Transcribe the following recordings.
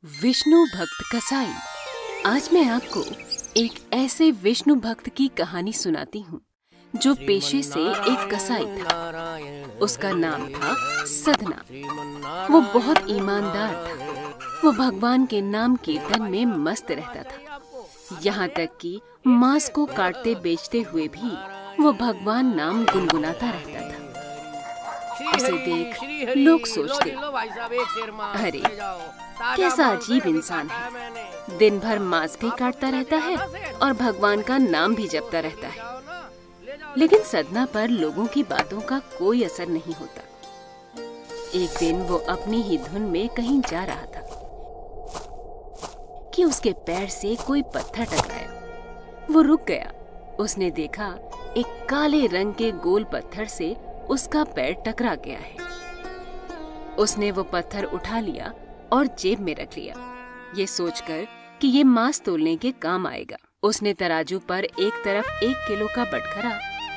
विष्णु भक्त कसाई। आज मैं आपको एक ऐसे विष्णु भक्त की कहानी सुनाती हूँ जो पेशे से एक कसाई था। उसका नाम था सदना। वो बहुत ईमानदार था। वो भगवान के नाम कीर्तन में मस्त रहता था। यहाँ तक कि मांस को काटते बेचते हुए भी वो भगवान नाम गुनगुनाता रहता था। उसे देख लोग सोचते, अरे कैसा अजीब इंसान है, दिन भर मांस भी काटता रहता है और भगवान का नाम भी जपता रहता है। लेकिन सदना पर लोगों की बातों का कोई असर नहीं होता। एक दिन वो अपनी ही धुन में कहीं जा रहा था कि उसके पैर से कोई पत्थर टकराया। वो रुक गया। उसने देखा एक काले रंग के गोल पत्थर से उसका पैर टकरा गया है। उसने वो पत्थर उठा लिया और जेब में रख लिया, ये सोचकर कि ये मांस तोलने के काम आएगा। उसने तराजू पर एक तरफ 1 किलो का बटखरा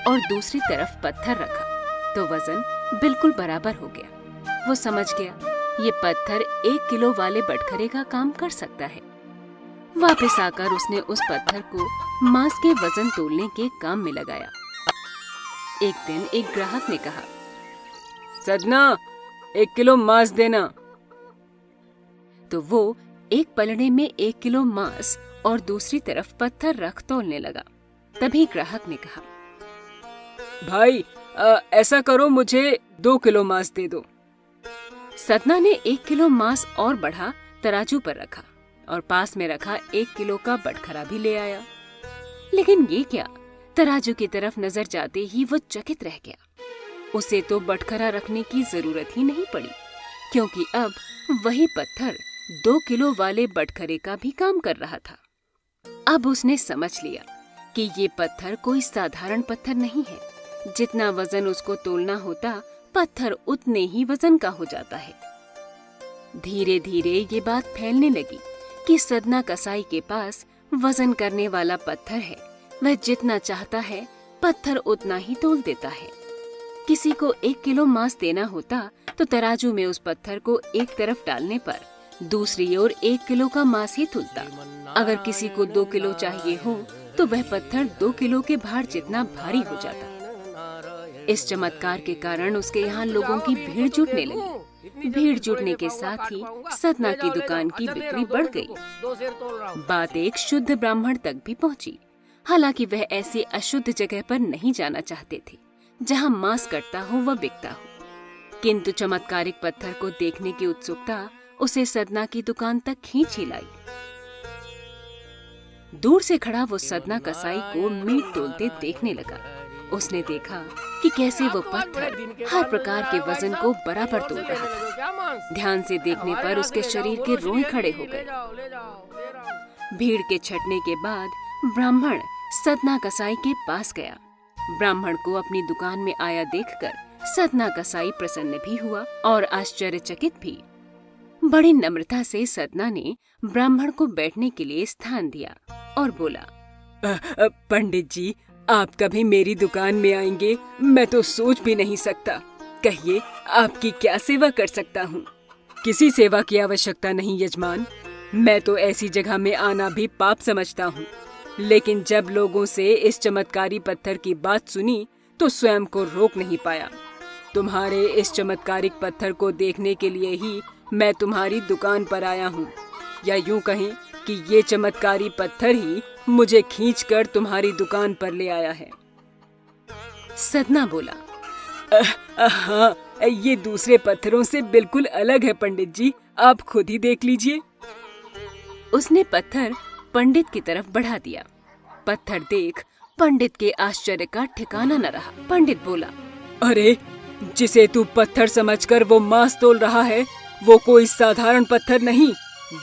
और दूसरी तरफ पत्थर रखा तो वजन बिल्कुल बराबर हो गया। वो समझ गया ये पत्थर 1 किलो वाले बटखरे का काम कर सकता है। वापस आकर उसने उस पत्थर को मांस के वजन तोलने के काम में लगाया। एक दिन एक ग्राहक ने कहा, सदना 1 किलो मांस देना। तो वो एक पलड़े में 1 किलो मांस और दूसरी तरफ पत्थर रख तोलने लगा। तभी ग्राहक ने कहा, भाई ऐसा करो, मुझे 2 किलो मांस दे दो। सदना ने 1 किलो मांस और बढ़ा तराजू पर रखा और पास में रखा 1 किलो का बटखरा भी ले आया। लेकिन ये क्या, तराजू की तरफ नजर जाते ही वो चकित रह गया। उसे तो बटखरा रखने की जरूरत ही नहीं पड़ी, क्योंकि अब वही पत्थर 2 किलो वाले बटखरे का भी काम कर रहा था। अब उसने समझ लिया कि ये पत्थर कोई साधारण पत्थर नहीं है। जितना वजन उसको तोलना होता, पत्थर उतने ही वजन का हो जाता है। धीरे धीरे ये बात फैलने लगी कि सदना कसाई के पास वजन करने वाला पत्थर है। वह जितना चाहता है पत्थर उतना ही तोल देता है। किसी को 1 किलो मांस देना होता तो तराजू में उस पत्थर को एक तरफ डालने पर दूसरी ओर 1 किलो का मांस ही तुलता। अगर किसी को 2 किलो चाहिए हो तो वह पत्थर 2 किलो के भार जितना भारी हो जाता। इस चमत्कार के कारण उसके यहाँ लोगों की भीड़ जुटने लगी। भीड़ जुटने के साथ ही सदना की दुकान की बिक्री बढ़ गई। बात एक शुद्ध ब्राह्मण तक भी पहुँची। हालांकि वह ऐसी अशुद्ध जगह पर नहीं जाना चाहते थे जहां मांस कटता हो व बिकता हो। किंतु चमत्कारिक पत्थर को देखने की उत्सुकता उसे सदना की दुकान तक खींच ही लाई। दूर से खड़ा वो सदना कसाई को मीट तोलते देखने लगा। उसने देखा कि कैसे वो पत्थर हर प्रकार के वजन को बराबर तोल रहा था। ध्यान से देखने पर उसके शरीर के रोए खड़े हो गए। भीड़ के छटने के बाद ब्राह्मण सदना कसाई के पास गया। ब्राह्मण को अपनी दुकान में आया देखकर सदना कसाई प्रसन्न भी हुआ और आश्चर्यचकित भी। बड़ी नम्रता से सदना ने ब्राह्मण को बैठने के लिए स्थान दिया और बोला, पंडित जी, आप कभी मेरी दुकान में आएंगे, मैं तो सोच भी नहीं सकता। कहिए, आपकी क्या सेवा कर सकता हूँ? किसी सेवा की आवश्यकता नहीं यजमान। मैं तो ऐसी जगह में आना भी पाप समझता हूँ, लेकिन जब लोगों से इस चमत्कारी पत्थर की बात सुनी तो स्वयं को रोक नहीं पाया। तुम्हारे इस चमत्कारिक पत्थर को देखने के लिए ही मैं तुम्हारी दुकान पर आया हूँ, या यूं कहें कि ये चमत्कारी पत्थर ही मुझे खींचकर तुम्हारी दुकान पर ले आया है। सदना बोला, हाँ, ये दूसरे पत्थरों से बिल्कुल अलग है पंडित जी, आप खुद ही देख लीजिए। उसने पत्थर पंडित की तरफ बढ़ा दिया। पत्थर देख पंडित के आश्चर्य का ठिकाना न रहा। पंडित बोला, अरे, जिसे तू पत्थर समझकर वो मांस तोल रहा है, वो कोई साधारण पत्थर नहीं,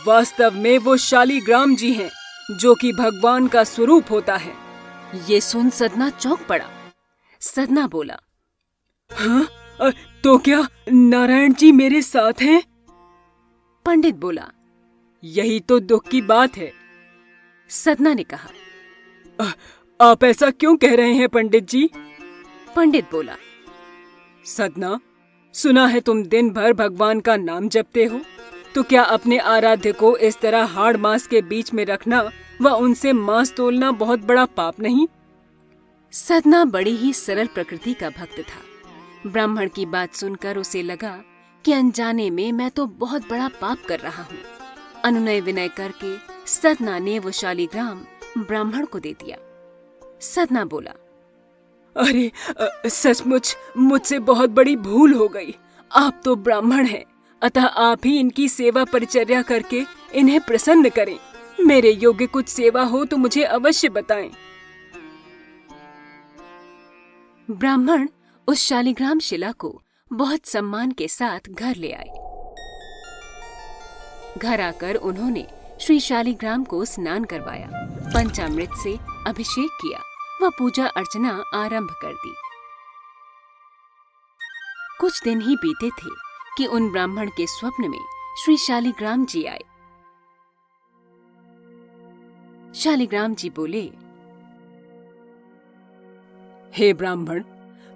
वास्तव में वो शालिग्राम जी हैं, जो कि भगवान का स्वरूप होता है। ये सुन सदना चौंक पड़ा। सदना बोला, हाँ, तो क्या नारायण जी मेरे साथ हैं? पंडित बोला, यही तो दुख की बात है। सदना ने कहा, आप ऐसा क्यों कह रहे हैं पंडित जी? पंडित बोला, सदना, सुना है तुम दिन भर भगवान का नाम जपते हो, तो क्या अपने आराध्य को इस तरह हाड़ मांस के बीच में रखना व उनसे मांस तोलना बहुत बड़ा पाप नहीं? सदना बड़ी ही सरल प्रकृति का भक्त था। ब्राह्मण की बात सुनकर उसे लगा कि अनजाने में मैं तो बहुत बड़ा पाप कर रहा हूँ। अनुनय विनय करके सदना ने वो शालिग्राम ब्राह्मण को दे दिया। सदना बोला, अरे सचमुच मुझसे बहुत बड़ी भूल हो गई। आप तो ब्राह्मण हैं, अतः आप ही इनकी सेवा परिचर्या करके इन्हें प्रसन्न करें। मेरे योग्य कुछ सेवा हो तो मुझे अवश्य बताएं। ब्राह्मण उस शालिग्राम शिला को बहुत सम्मान के साथ घर ले आए। घर आकर उन्होंने श्री शालिग्राम को स्नान करवाया, पंचामृत से अभिषेक किया व पूजा अर्चना आरंभ कर दी। कुछ दिन ही बीते थे कि उन ब्राह्मण के स्वप्न में श्री शालिग्राम जी आए। शालिग्राम जी बोले, हे ब्राह्मण,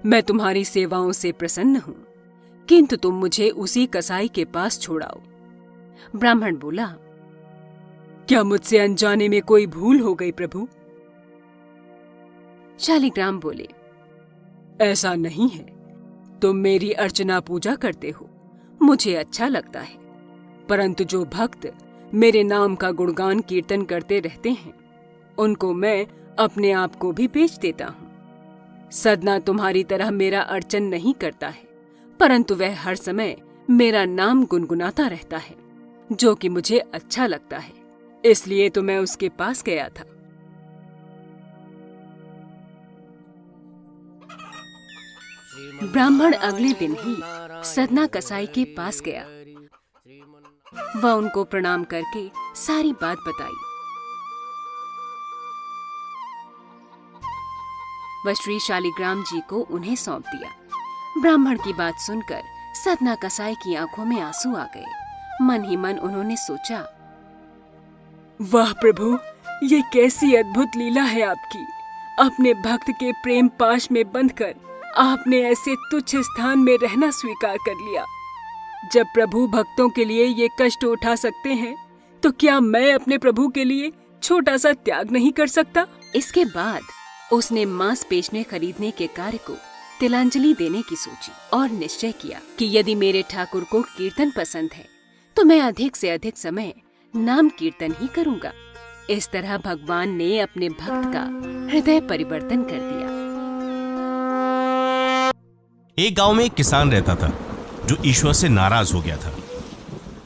मैं तुम्हारी सेवाओं से प्रसन्न हूं, किंतु तुम मुझे उसी कसाई के पास छोड़ाओ। ब्राह्मण बोला, क्या मुझसे अनजाने में कोई भूल हो गई प्रभु? शालिग्राम बोले, ऐसा नहीं है, तुम मेरी अर्चना पूजा करते हो, मुझे अच्छा लगता है, परंतु जो भक्त मेरे नाम का गुणगान कीर्तन करते रहते हैं, उनको मैं अपने आप को भी बेच देता हूँ। सदना तुम्हारी तरह मेरा अर्चन नहीं करता है, परंतु वह हर समय मेरा नाम गुनगुनाता रहता है, जो कि मुझे अच्छा लगता है, इसलिए तो मैं उसके पास गया था। ब्राह्मण अगले दिन ही सदना कसाई के पास गया। वह उनको प्रणाम करके सारी बात बताई। वह श्री शालिग्राम जी को उन्हें सौंप दिया। ब्राह्मण की बात सुनकर सदना कसाई की आंखों में आंसू आ गए। मन ही मन उन्होंने सोचा, वाह प्रभु, ये कैसी अद्भुत लीला है आपकी। अपने भक्त के प्रेम पाश में बंधकर आपने ऐसे तुच्छ स्थान में रहना स्वीकार कर लिया। जब प्रभु भक्तों के लिए ये कष्ट उठा सकते हैं, तो क्या मैं अपने प्रभु के लिए छोटा सा त्याग नहीं कर सकता? इसके बाद उसने मांस बेचने खरीदने के कार्य को तिलांजलि देने की सोची और निश्चय किया कि यदि मेरे ठाकुर को कीर्तन पसंद है तो मैं अधिक से अधिक समय नाम कीर्तन ही करूंगा। इस तरह भगवान ने अपने भक्त का हृदय परिवर्तन कर दिया। एक गांव में एक किसान रहता था जो ईश्वर से नाराज हो गया था।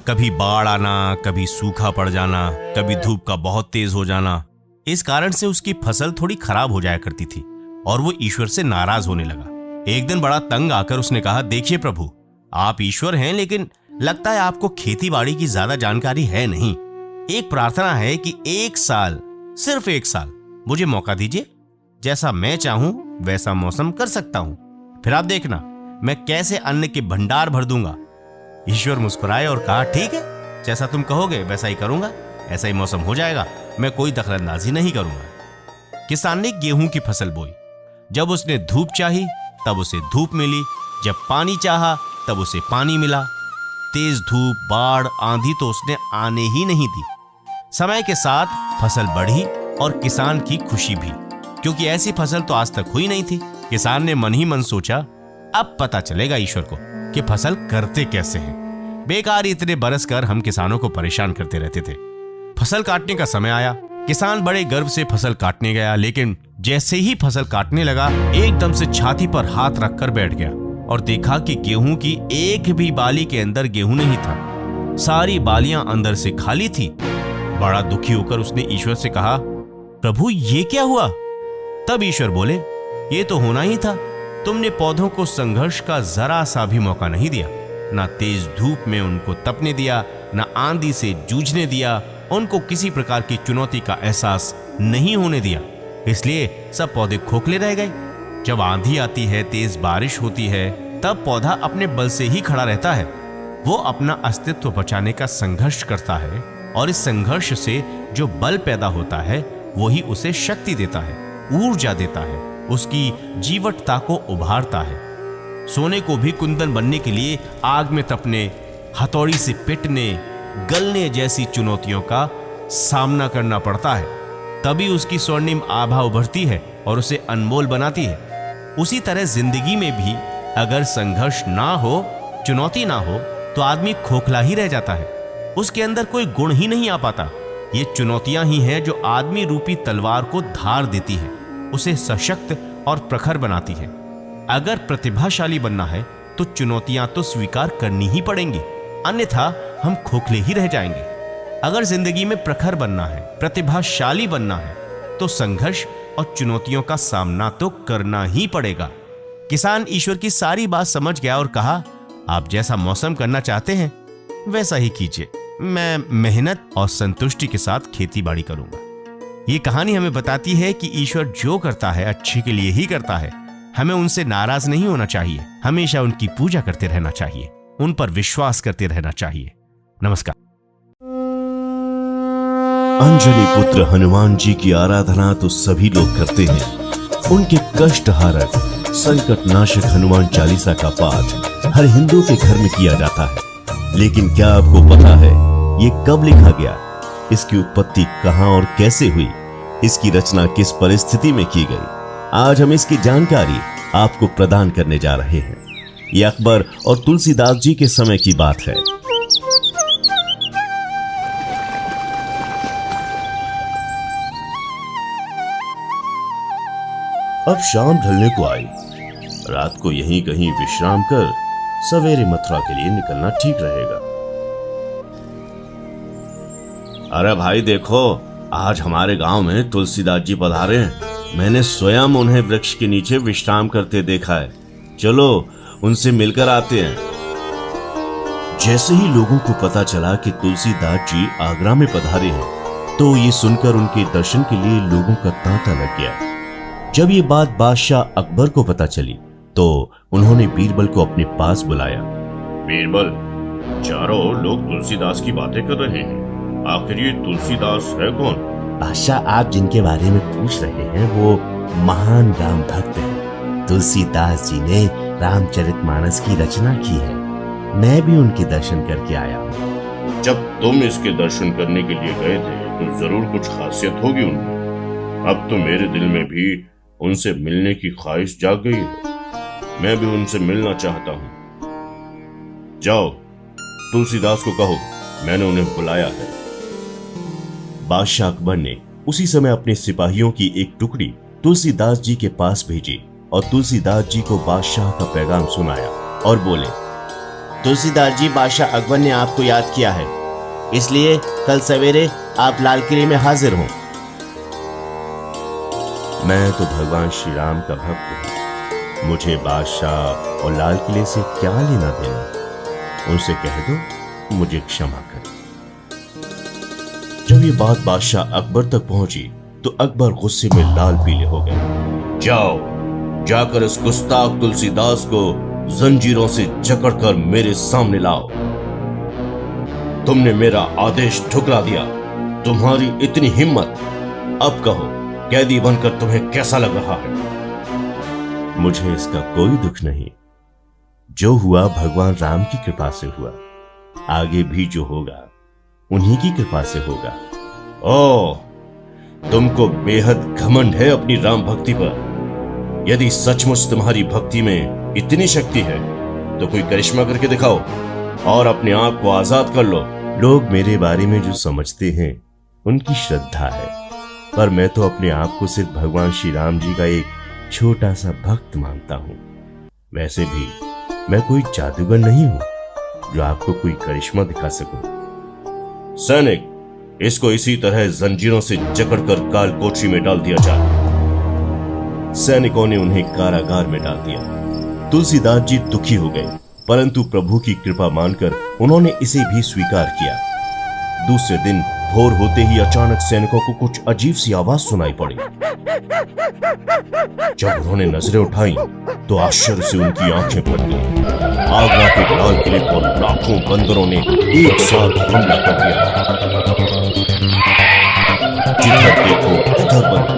कभी बाढ़ आना, कभी सूखा पड़ जाना, कभी धूप का बहुत तेज हो जाना, इस कारण से उसकी फसल थोड़ी खराब हो जाया करती थी और वो ईश्वर से नाराज होने लगा। एक दिन बड़ा तंग आकर उसने कहा, देखिए प्रभु, आप ईश्वर हैं, लेकिन लगता है आपको खेती बाड़ी की ज्यादा जानकारी है नहीं। एक प्रार्थना है कि एक साल, सिर्फ एक साल मुझे मौका दीजिए। जैसा मैं चाहूं वैसा मौसम कर सकता हूं, फिर आप देखना मैं कैसे अन्न के भंडार भर दूंगा। ईश्वर मुस्कुराए और कहा, ठीक है, जैसा तुम कहोगे वैसा ही करूंगा। ऐसा ही मौसम हो जाएगा, मैं कोई दखलंदाजी नहीं करूंगा। किसान ने गेहूं की फसल बोई। जब उसने धूप चाही तब उसे धूप मिली, जब पानी चाहा तब उसे पानी मिला। तेज धूप, बाढ़, आंधी तो उसने आने ही नहीं दी। समय के साथ फसल बढ़ी और किसान की खुशी भी, क्योंकि ऐसी फसल तो आज तक हुई नहीं थी। किसान ने मन ही मन सोचा, अब पता चलेगा ईश्वर को कि फसल करते कैसे हैं। बेकार इतने बरस कर हम किसानों को परेशान करते रहते थे। फसल काटने का समय आया। किसान बड़े गर्व से फसल काटने गया, लेकिन जैसे ही फसल काटने लगा एकदम से छाती पर हाथ रखकर बैठ गया और देखा कि गेहूं की एक भी बाली के अंदर गेहूं नहीं था। सारी बालियां अंदर से खाली थी। बड़ा दुखी होकर उसने ईश्वर से कहा, प्रभु ये क्या हुआ? तब ईश्वर बोले, ये तो होना ही था। तुमने पौधों को संघर्ष का जरा सा भी मौका नहीं दिया। ना तेज धूप में उनको तपने दिया, ना आंधी से जूझने दिया, उनको किसी प्रकार की चुनौती का एहसास नहीं होने दिया। इसलिए सब पौधे खोखले रह गए। जब आंधी आती है, तेज बारिश होती है, तब पौधा अपने बल से ही खड़ा रहता है। वो अपना अस्तित्व बचाने का संघर्ष करता है और इस संघर्ष से जो बल पैदा होता है वही उसे शक्ति देता है, ऊर्जा देता है, उसकी जीवटता को उभारता है। सोने को भी कुंदन बनने के लिए आग में तपने, हथौड़ी से पिटने, गलने जैसी चुनौतियों का सामना करना पड़ता है, तभी उसकी स्वर्णिम आभा उभरती है और उसे अनमोल बनाती है। उसी तरह जिंदगी में भी अगर संघर्ष ना हो, चुनौती ना हो, तो आदमी खोखला ही रह जाता है, उसके अंदर कोई गुण ही नहीं आ पाता। ये चुनौतियां ही हैं जो आदमी रूपी तलवार को धार देती है, उसे सशक्त और प्रखर बनाती है। अगर प्रतिभाशाली बनना है तो चुनौतियां तो स्वीकार करनी ही पड़ेंगी, अन्यथा हम खोखले ही रह जाएंगे। अगर जिंदगी में प्रखर बनना है, प्रतिभाशाली बनना है, तो संघर्ष और चुनौतियों का सामना तो करना ही पड़ेगा। किसान ईश्वर की सारी बात समझ गया और कहा, आप जैसा मौसम करना चाहते हैं वैसा ही कीजिए, मैं मेहनत और संतुष्टि के साथ खेती बाड़ी करूंगा। ये कहानी हमें बताती है कि ईश्वर जो करता है अच्छे के लिए ही करता है। हमें उनसे नाराज नहीं होना चाहिए, हमेशा उनकी पूजा करते रहना चाहिए, उन पर विश्वास करते रहना चाहिए। नमस्कार। अंजनी पुत्र हनुमान जी की आराधना तो सभी लोग करते हैं। उनके कष्ट हारक, संकट नाशक हनुमान चालीसा का पाठ हर हिंदू के घर में किया जाता है। लेकिन क्या आपको पता है ये कब लिखा गया, इसकी उत्पत्ति कहां और कैसे हुई, इसकी रचना किस परिस्थिति में की गई? आज हम इसकी जानकारी आपको प्रदान करने जा रहे हैं। ये अकबर और तुलसीदास जी के समय की बात है। अब शाम ढलने को आई। रात को यहीं कहीं विश्राम कर सवेरे मथुरा के लिए निकलना ठीक रहेगा। अरे भाई देखो, आज हमारे गांव में तुलसीदास जी पधारे हैं। मैंने स्वयं उन्हें वृक्ष के नीचे विश्राम करते देखा है। चलो उनसे मिलकर आते हैं। जैसे ही लोगों को पता चला कि तुलसीदास जी आगरा में पधारे हैं, तो ये सुनकर उनके दर्शन के लिए लोगों का तांता लग गया। जब ये बात बादशाह अकबर को पता चली, तो उन्होंने बीरबल को अपने पास बुलाया। बीरबल, चारों लोग तुलसीदास की बातें कर रहे हैं, आखिर ये तुलसीदास है कौन? बादशाह, आप जिनके बारे में पूछ रहे हैं वो महान राम भक्त हैं। तुलसीदास जी ने रामचरितमानस की रचना की है। मैं भी उनके दर्शन करके आया हूँ। जब तुम इसके दर्शन करने के लिए गए थे तो जरूर कुछ खासियत होगी उनमें। अब तो मेरे दिल में भी उनसे मिलने की ख्वाहिश जाग गई है। मैं भी उनसे मिलना चाहता हूँ। जाओ, तुलसीदास को कहो मैंने उन्हें बुलाया है। बादशाह अकबर ने उसी समय अपने सिपाहियों की एक टुकड़ी तुलसीदास जी के पास भेजी और तुलसीदास जी को बादशाह का पैगाम सुनाया और बोले, तुलसीदास जी, बादशाह अकबर ने आपको याद किया है, इसलिए कल सवेरे आप लाल किले में हाजिर हों। मैं तो भगवान श्री राम का भक्त हूं, मुझे बादशाह और लाल किले से क्या लेना देना? उनसे कह दो मुझे क्षमा कर। जब ये बात बादशाह अकबर तक पहुंची तो अकबर गुस्से में लाल पीले हो गए। जाओ, जाकर इस गुस्ताख तुलसीदास को जंजीरों से जकड़कर मेरे सामने लाओ। तुमने मेरा आदेश ठुकरा दिया, तुम्हारी इतनी हिम्मत। अब कहो, कैदी बनकर तुम्हें कैसा लग रहा है? मुझे इसका कोई दुख नहीं। जो हुआ भगवान राम की कृपा से हुआ, आगे भी जो होगा उन्हीं की कृपा से होगा। ओह, तुमको बेहद घमंड है अपनी राम भक्ति पर। यदि सचमुच तुम्हारी भक्ति में इतनी शक्ति है तो कोई करिश्मा करके दिखाओ और अपने आप को आजाद कर लो। लोग मेरे बारे में जो समझते हैं उनकी श्रद्धा है, पर मैं तो अपने आप को सिर्फ भगवान श्री राम जी का एक छोटा सा भक्त मानता हूँ। वैसे भी मैं कोई जादूगर नहीं हूँ जो आपको कोई करिश्मा दिखा सकूं। सैनिक, इसको इसी तरह जंजीरों से जकड़कर काल कोठरी में डाल दिया जाए। सैनिकों ने उन्हें कारागार में डाल दिया। तुलसीदास जी दुखी हो गए, परंतु प्रभु की कृपा मानकर उन्होंने इसे भी स्वीकार किया। दूसरे दिन भोर होते ही अचानक सैनिकों को कुछ अजीब सी आवाज सुनाई पड़ी। जब उन्होंने नजरें उठाई तो आश्चर्य से उनकी आंखें फट गईं। आगरा के लाल किले पर लाखों बंदरों ने एक साथ हमला कर दिया। जिधर देखो उधर बंदर,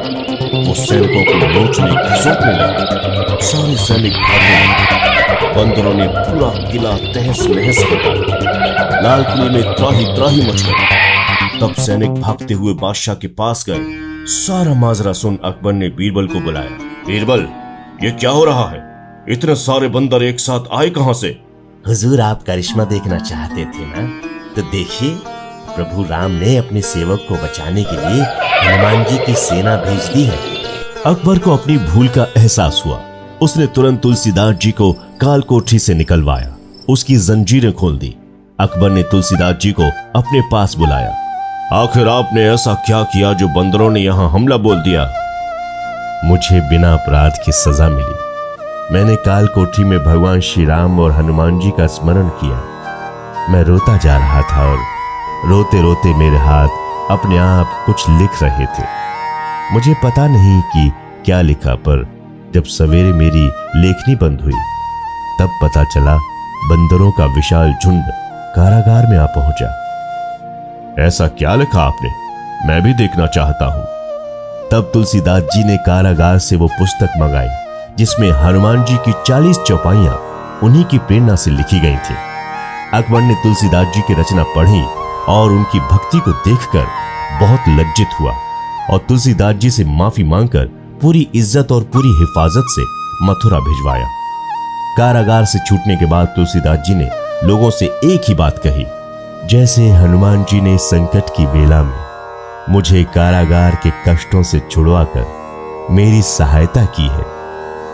वो सैनिकों को नोचने खींचने लगे। सारे सैनिक भागने लगे। बंदरों ने पूरा किला तहस नहस कर डाला। लाल किले में त्राही त्राही मच गई। तब सैनिक भागते हुए बादशाह के पास गए। सारा माजरा सुन अकबर ने बीरबल को बुलाया। बीरबल, ये क्या हो रहा है? इतने सारे बंदर एक साथ आए कहां से? हुजूर, आप करिश्मा देखना चाहते थे ना, तो देखिए, प्रभु राम ने अपने सेवक को बचाने के लिए हनुमान जी की सेना भेज दी है। अकबर को अपनी भूल का एहसास हुआ। उसने तुरंत तुलसीदास जी को काल कोठरी से निकलवाया, उसकी जंजीरें खोल दी। अकबर ने तुलसीदास जी को अपने पास बुलाया। आखिर आपने ऐसा क्या किया जो बंदरों ने यहां हमला बोल दिया? मुझे बिना अपराध की सजा मिली। मैंने काल कोठरी में भगवान श्री राम और हनुमान जी का स्मरण किया। मैं रोता जा रहा था और रोते रोते मेरे हाथ अपने आप कुछ लिख रहे थे। मुझे पता नहीं कि क्या लिखा, पर जब सवेरे मेरी लेखनी बंद हुई तब पता चला बंदरों का विशाल झुंड कारागार में आ पहुंचा। ऐसा क्या लिखा आपने? मैं भी देखना चाहता हूं। तब तुलसीदास जी ने कारागार से वो पुस्तक मंगाई जिसमें हनुमान जी की 40 चौपाइयां उन्हीं की प्रेरणा से लिखी गई थी। अकबर ने तुलसीदास जी की रचना पढ़ी और उनकी भक्ति को देखकर बहुत लज्जित हुआ और तुलसीदास जी से माफी मांगकर पूरी इज्जत और पूरी हिफाजत से मथुरा भिजवाया। कारागार से छूटने के बाद तुलसीदास जी ने लोगों से एक ही बात कही, जैसे हनुमान जी ने संकट की बेला में मुझे कारागार के कष्टों से छुड़वाकर मेरी सहायता की है,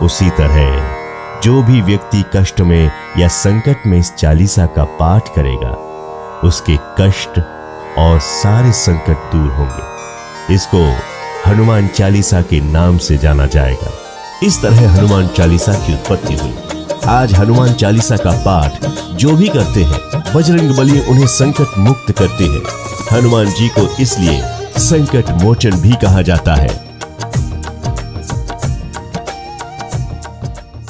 उसी तरह जो भी व्यक्ति कष्ट में या संकट में इस चालीसा का पाठ करेगा उसके कष्ट और सारे संकट दूर होंगे। इसको हनुमान चालीसा के नाम से जाना जाएगा। इस तरह हनुमान चालीसा की उत्पत्ति हुई। आज हनुमान चालीसा का पाठ जो भी करते हैं, बजरंगबली उन्हें संकट मुक्त करते हैं। हनुमान जी को इसलिए संकट मोचन भी कहा जाता है।